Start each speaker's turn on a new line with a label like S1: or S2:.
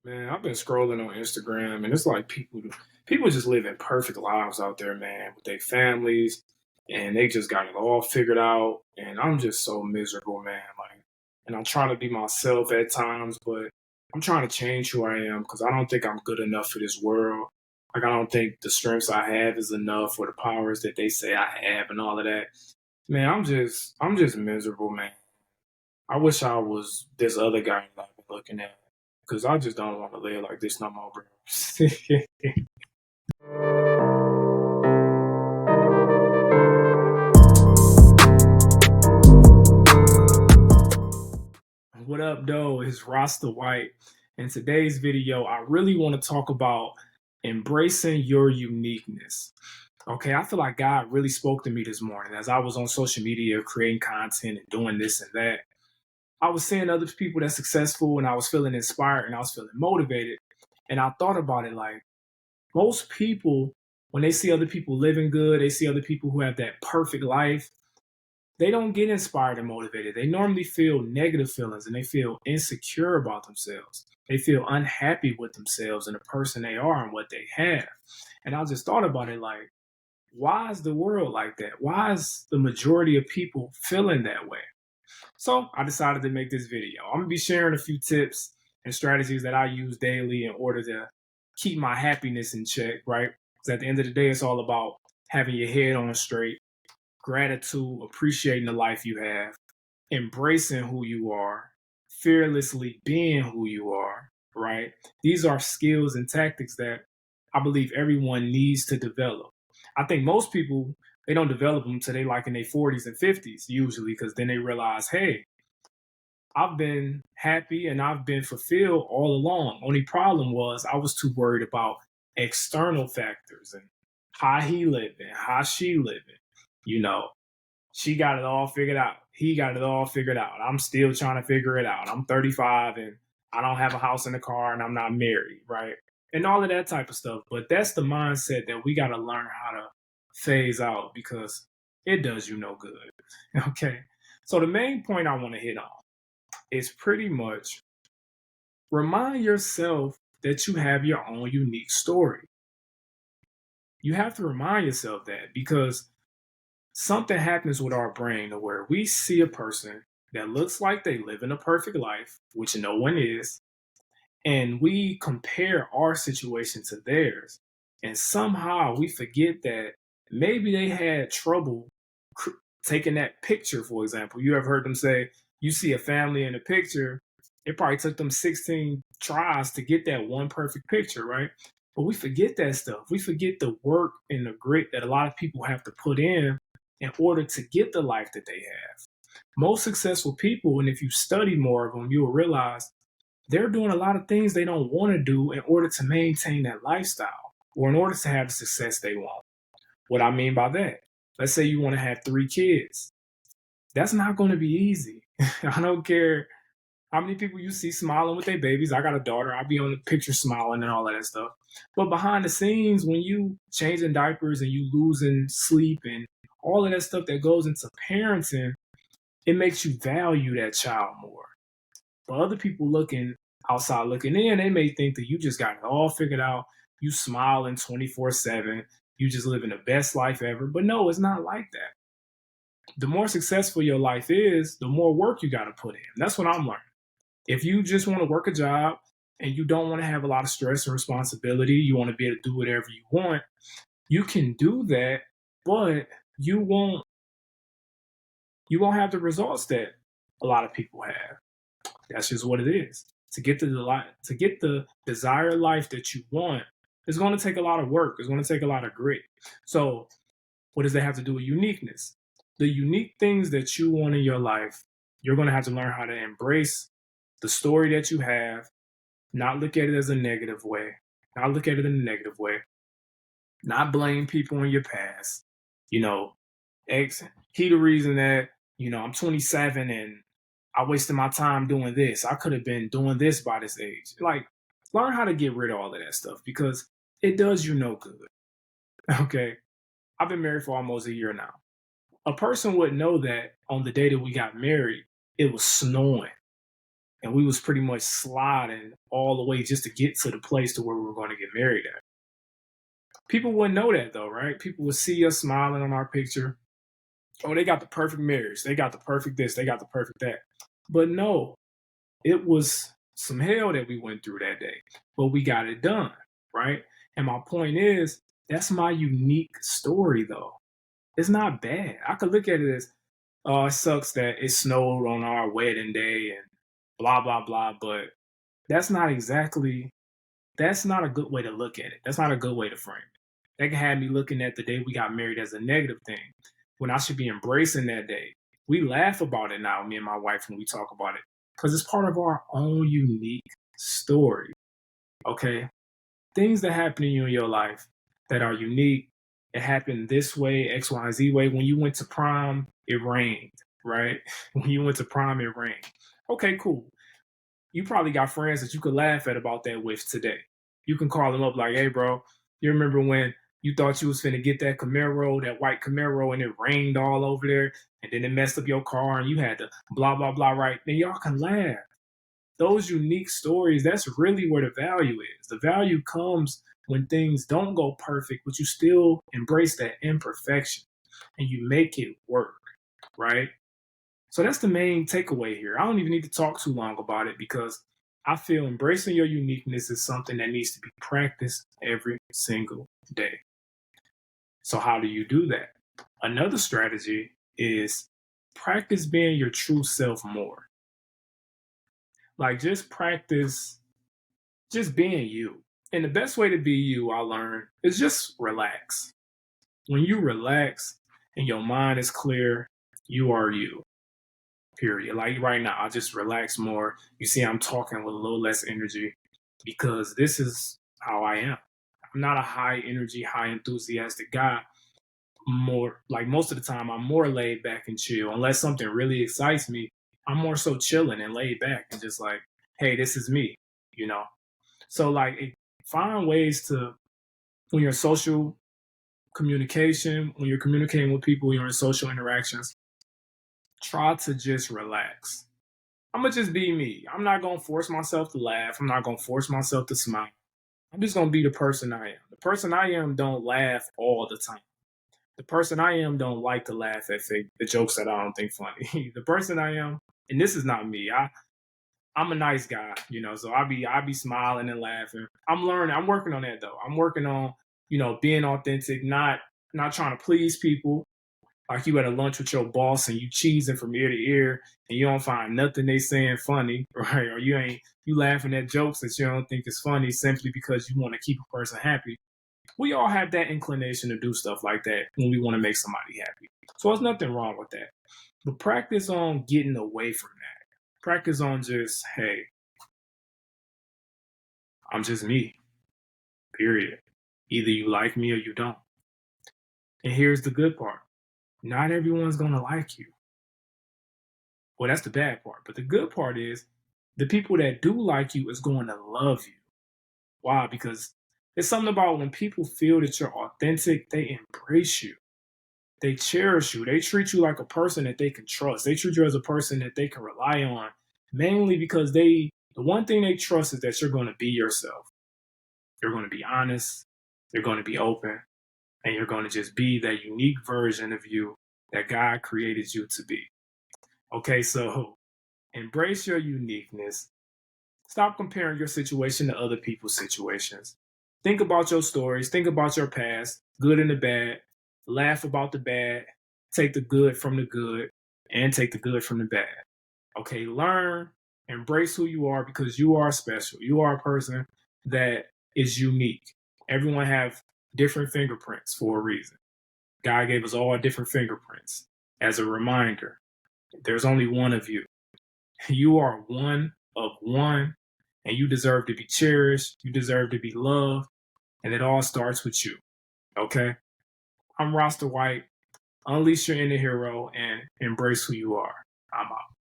S1: Man, I've been scrolling on Instagram and it's like people just living perfect lives out there, man, with their families and they just got it all figured out. And I'm just so miserable, man. And I'm trying to be myself at times, but I'm trying to change who I am because I don't think I'm good enough for this world. Like I don't think the strengths I have is enough or the powers that they say I have and all of that. Man, I'm just miserable, man. I wish I was this other guy that I've been looking at because I just don't want to live like this no more, bro. What up, though? It's Rasta White. In today's video, I really want to talk about embracing your uniqueness. Okay, I feel like God really spoke to me this morning as I was on social media creating content and doing this and that. I was seeing other people that's successful and I was feeling inspired and I was feeling motivated. And I thought about it like, most people, when they see other people living good, they see other people who have that perfect life, they don't get inspired and motivated. They normally feel negative feelings and they feel insecure about themselves. They feel unhappy with themselves and the person they are and what they have. And I just thought about it like, why is the world like that? Why is the majority of people feeling that way? So I decided to make this video. I'm gonna be sharing a few tips and strategies that I use daily in order to keep my happiness in check, right? Because at the end of the day, it's all about having your head on straight, gratitude, appreciating the life you have, embracing who you are, fearlessly being who you are, right? These are skills and tactics that I believe everyone needs to develop. I think most people they don't develop them until they like in their 40s and 50s usually because then they realize, hey, I've been happy and I've been fulfilled all along. Only problem was I was too worried about external factors and how he living, how she living. You know, she got it all figured out. He got it all figured out. I'm still trying to figure it out. I'm 35 and I don't have a house and a car and I'm not married, right? And all of that type of stuff. But that's the mindset that we got to learn how to phase out because it does you no good. Okay. So the main point I want to hit on is pretty much remind yourself that you have your own unique story. You have to remind yourself that because something happens with our brain to where we see a person that looks like they live in a perfect life, which no one is, and we compare our situation to theirs. And somehow we forget that maybe they had trouble cr- taking that picture, for example. You ever heard them say, you see a family in a picture, it probably took them 16 tries to get that one perfect picture, right? But we forget that stuff. We forget the work and the grit that a lot of people have to put in order to get the life that they have. Most successful people, and if you study more of them, you'll realize they're doing a lot of things they don't want to do in order to maintain that lifestyle or in order to have the success they want. What I mean by that, let's say you want to have 3 kids. That's not going to be easy. I don't care how many people you see smiling with their babies. I got a daughter. I'll be on the picture smiling and all of that stuff. But behind the scenes, when you changing diapers and you losing sleep and all of that stuff that goes into parenting, it makes you value that child more. But other people looking outside looking in, they may think that you just got it all figured out. You smiling 24/7. You just living the best life ever. But no, it's not like that. The more successful your life is, the more work you got to put in. That's what I'm learning. If you just want to work a job and you don't want to have a lot of stress and responsibility, you want to be able to do whatever you want, you can do that, but you won't you won't have the results that a lot of people have. That's just what it is. To get the desired life that you want, it's going to take a lot of work. It's going to take a lot of grit. So, what does that have to do with uniqueness? The unique things that you want in your life, you're going to have to learn how to embrace the story that you have, not look at it as a negative way, not look at it in a negative way, not blame people in your past. You know, X, he the reason that, I'm 27 and I wasted my time doing this. I could have been doing this by this age. Like, learn how to get rid of all of that stuff because it does you no good. Okay. I've been married for almost a year now. A person would know that on the day that we got married, it was snowing. and we was pretty much sliding all the way just to get to the place to where we were going to get married at. People wouldn't know that though, right? People would see us smiling on our picture. Oh, they got the perfect marriage. They got the perfect this. They got the perfect that. But no, it was some hell that we went through that day. But we got it done, right? And my point is, that's my unique story though. It's not bad. I could look at it as, oh, it sucks that it snowed on our wedding day and blah, blah, blah. But that's not exactly, that's not a good way to look at it. That's not a good way to frame it. That can have me looking at the day we got married as a negative thing when I should be embracing that day. We laugh about it now, me and my wife, when we talk about it, because it's part of our own unique story. Okay. Things that happen to you in your life that are unique, it happened this way, X, Y, and Z way. When you went to prom, it rained, right? When you went to prom, it rained. Okay, cool. You probably got friends that you could laugh at about that with today. You can call them up like, hey, bro, you remember when you thought you was finna get that Camaro, that white Camaro, and it rained all over there, and then it messed up your car, and you had to blah, blah, blah, right? Then y'all can laugh. Those unique stories, that's really where the value is. The value comes when things don't go perfect, but you still embrace that imperfection and you make it work, right? So that's the main takeaway here. I don't even need to talk too long about it because I feel embracing your uniqueness is something that needs to be practiced every single day. So, how do you do that? Another strategy is practice being your true self more. Like, just practice just being you. And the best way to be you, I learned, is just relax. When you relax and your mind is clear, you are you. Period. Like right now, I just relax more. You see, I'm talking with a little less energy because this is how I am. I'm not a high energy, high enthusiastic guy. More like most of the time, I'm more laid back and chill. Unless something really excites me, I'm more so chilling and laid back and just like, hey, this is me, you know? So, like, find ways to, when you're social communication, when you're communicating with people, you're in social interactions, try to just relax. I'm gonna just be me. I'm not gonna force myself to laugh. I'm not gonna force myself to smile. I'm just gonna be the person I am. The person I am don't laugh all the time. The person I am don't like to laugh at the jokes that I don't think funny. The person I am, and this is not me. I'm a nice guy, so I be smiling and laughing. I'm learning. I'm working on that though. I'm working on, being authentic, not trying to please people. Like you at a lunch with your boss and you cheesing from ear to ear and you don't find nothing they saying funny, right? Or you laughing at jokes that you don't think is funny simply because you want to keep a person happy. We all have that inclination to do stuff like that when we want to make somebody happy. So there's nothing wrong with that. But practice on getting away from that. Practice on just, hey, I'm just me, period. Either you like me or you don't. And here's the good part. Not everyone's going to like you. Well, that's the bad part. But the good part is the people that do like you is going to love you. Why? Because it's something about when people feel that you're authentic, they embrace you. They cherish you. They treat you like a person that they can trust. They treat you as a person that they can rely on, mainly because the one thing they trust is that you're going to be yourself. You're going to be honest. You're going to be open. And you're going to just be that unique version of you that God created you to be. Okay, so embrace your uniqueness. Stop comparing your situation to other people's situations. Think about your stories. Think about your past, good and the bad. Laugh about the bad. Take the good from the good and take the good from the bad. Okay, learn, embrace who you are because you are special. You are a person that is unique. Everyone have different fingerprints for a reason. God gave us all different fingerprints as a reminder. There's only one of you. You are one of one, and you deserve to be cherished. You deserve to be loved, and it all starts with you. Okay? I'm Rasta White. Unleash your inner hero and embrace who you are. I'm out.